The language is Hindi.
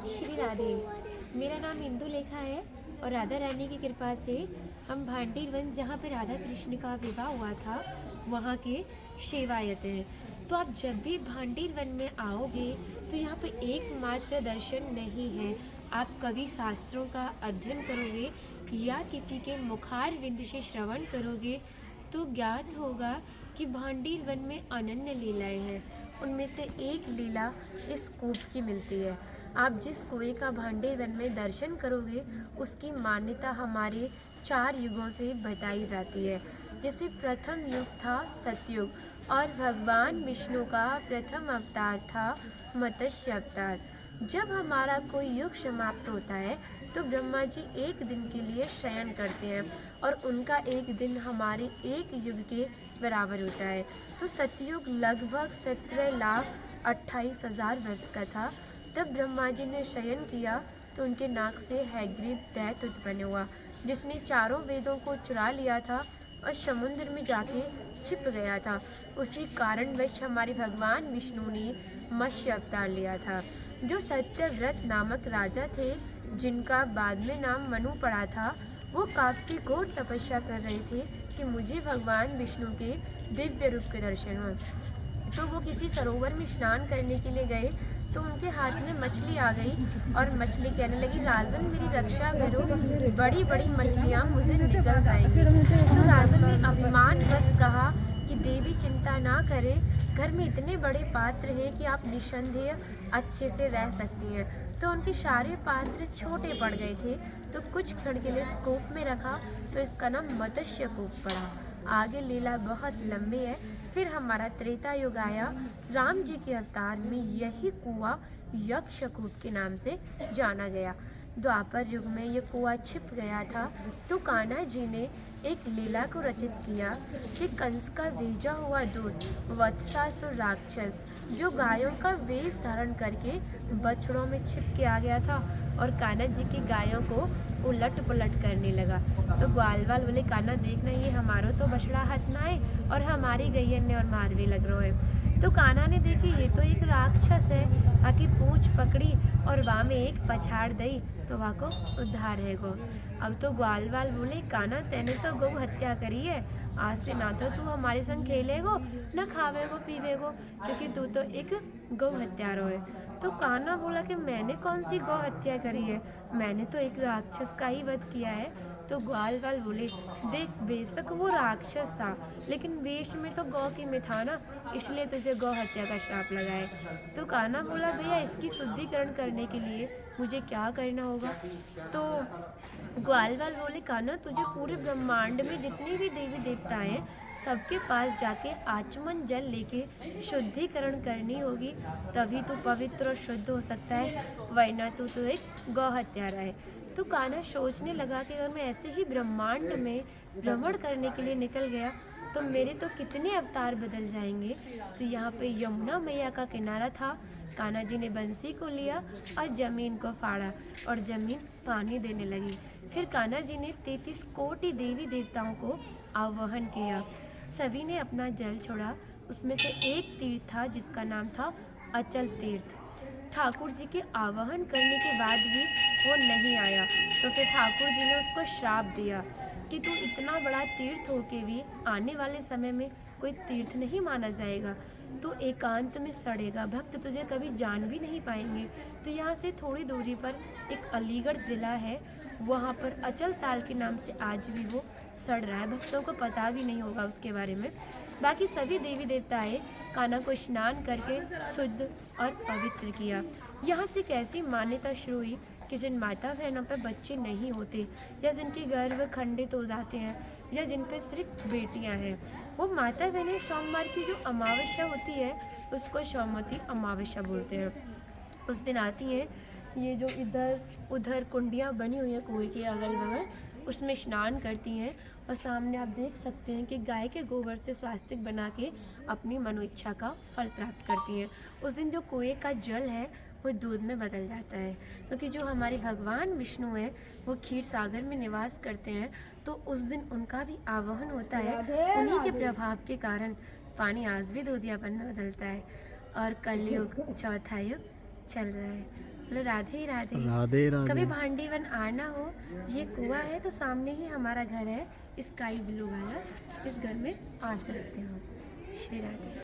श्री राधे। मेरा नाम इंदु लेखा है और राधा रानी की कृपा से हम भांडीर वन, जहाँ पे राधा कृष्ण का विवाह हुआ था, वहाँ के सेवायत हैं। तो आप जब भी भांडीर वन में आओगे तो यहाँ पे एकमात्र दर्शन नहीं है। आप कवि शास्त्रों का अध्ययन करोगे या किसी के मुखार विंद से श्रवण करोगे तो ज्ञात होगा कि भांडीर वन में अनन्य लीलाएं हैं। उनमें से एक लीला इस कूप की मिलती है। आप जिस कुएं का भांडीर वन में दर्शन करोगे उसकी मान्यता हमारे 4 युगों से बताई जाती है। जैसे प्रथम युग था सतयुग और भगवान विष्णु का प्रथम अवतार था मत्स्य अवतार। जब हमारा कोई युग समाप्त होता है तो ब्रह्मा जी एक दिन के लिए शयन करते हैं और उनका एक दिन हमारे एक युग के बराबर होता है। तो सतयुग लगभग 17,28,000 वर्ष का था। तब ब्रह्मा जी ने शयन किया तो उनके नाक से हैग्रीव दैत्य उत्पन्न हुआ, जिसने चारों वेदों को चुरा लिया था और समुद्र में जाके छिप गया था। उसी कारणवश हमारे भगवान विष्णु ने मत्स्य अवतार लिया था। जो सत्यव्रत नामक राजा थे, जिनका बाद में नाम मनु पड़ा था, वो काफ़ी घोर तपस्या कर रहे थे कि मुझे भगवान विष्णु के दिव्य रूप के दर्शन हो। तो वो किसी सरोवर में स्नान करने के लिए गए तो उनके हाथ में मछली आ गई और मछली कहने लगी, राजन मेरी रक्षा करो, बड़ी बड़ी मछलियाँ मुझे निकल जाएंगी। तो राजन ने अभिमानवश कहा कि देवी चिंता ना करें, घर में इतने बड़े पात्र हैं कि आप निस्संदेह अच्छे से रह सकती हैं। तो उनके सारे पात्र छोटे पड़ गए थे, तो कुछ क्षण के लिए इस कूप में रखा तो इसका नाम मत्स्य कूप पड़ा। आगे लीला बहुत लंबी है। फिर हमारा त्रेता युग आया। राम जी के अवतार में यही कुआं यक्षकूप के नाम से जाना गया। द्वापर युग में यह कुआं छिप गया था। तो कान्हा जी ने एक लीला को रचित किया कि कंस का भेजा हुआ दूत वत्सासुर राक्षस, जो गायों का वेश धारण करके बछड़ों में छिप के आ गया था और कान्हा जी की गायों को उलट पुलट करने लगा। तो ग्वालवाल बोले, कान्हा देखना, ये हमारो तो बछड़ा हाथ ना है और हमारी गैयन ने और मारवे लग रहे है। तो कान्हा ने देखी ये तो एक राक्षस है, आकी पूंछ पकड़ी और वहाँ में एक पछाड़ दई तो वहाँ को उद्धार है गो। अब तो ग्वालवाल बोले, कान्हा तेने तो गौ हत्या करी है, आज से ना तो तू हमारे संग खेलेगो न खावेगो पीवेगो, क्योंकि तू तो एक गौ हत्यारो है। तो कान्हा बोला कि मैंने कौन सी गौ हत्या करी है, मैंने तो एक राक्षस का ही वध किया है। तो ग्वालवाल बोले, देख बेशक वो राक्षस था लेकिन वेश में तो गौ के में था ना, इसलिए तुझे गौ हत्या का श्राप लगा है। तो कान्हा बोला, भैया इसकी शुद्धिकरण करने के लिए मुझे क्या करना होगा? तो ग्वालवाल बोले, कान्हा तुझे पूरे ब्रह्मांड में जितने भी देवी देवता हैं सबके पास जाके आचमन जल लेके शुद्धिकरण करनी होगी, तभी तू पवित्र और शुद्ध हो सकता है, वरना तो एक गौ हत्यारा है। तो कान्हा सोचने लगा कि अगर मैं ऐसे ही ब्रह्मांड में भ्रमण करने के लिए निकल गया तो मेरे तो कितने अवतार बदल जाएंगे। तो यहाँ पे यमुना मैया का किनारा था। कान्हा जी ने बंसी को लिया और जमीन को फाड़ा और जमीन पानी देने लगी। फिर कान्हा जी ने 33 कोटि देवी देवताओं को आवाहन किया। सभी ने अपना जल छोड़ा। उसमें से एक तीर्थ था जिसका नाम था अचल तीर्थ। ठाकुर जी के आवाहन करने के बाद भी वो नहीं आया, तो फिर ठाकुर जी ने उसको श्राप दिया कि तू इतना बड़ा तीर्थ होके भी आने वाले समय में कोई तीर्थ नहीं माना जाएगा, तो एकांत में सड़ेगा, भक्त तुझे कभी जान भी नहीं पाएंगे। तो यहाँ से थोड़ी दूरी पर एक अलीगढ़ ज़िला है, वहाँ पर अचल ताल के नाम से आज भी वो सड़ रहा है, भक्तों को पता भी नहीं होगा उसके बारे में। बाकी सभी देवी देवता आए, कान्हा को स्नान करके शुद्ध और पवित्र किया। यहाँ से कैसी मान्यता शुरू हुई कि जिन माता बहनों पर बच्चे नहीं होते या जिनके गर्भ खंडित हो जाते हैं या जिन पे सिर्फ बेटियां हैं, वो माता बहनें सोमवार की जो अमावस्या होती है उसको सौमती अमावस्या बोलते हैं। उस दिन आती हैं, ये जो इधर उधर कुंडियाँ बनी हुई हैं कुएं के अगल बगल, उसमें स्नान करती हैं और सामने आप देख सकते हैं कि गाय के गोबर से स्वास्तिक बना के अपनी मनोइच्छा का फल प्राप्त करती हैं। उस दिन जो कुएं का जल है वो दूध में बदल जाता है, क्योंकि जो हमारे भगवान विष्णु हैं वो क्षीर सागर में निवास करते हैं, तो उस दिन उनका भी आवाहन होता है। उन्हीं के प्रभाव के कारण पानी आज भी दूधियापन में बदलता है और कलयुग चौथा युग चल रहा है। बोलो राधे राधे। राधे कभी राधे। भांडी वन आना हो, ये कुआं है तो सामने ही हमारा घर है स्काई ब्लू वाला, इस घर में आ सकते हो। श्री राधे।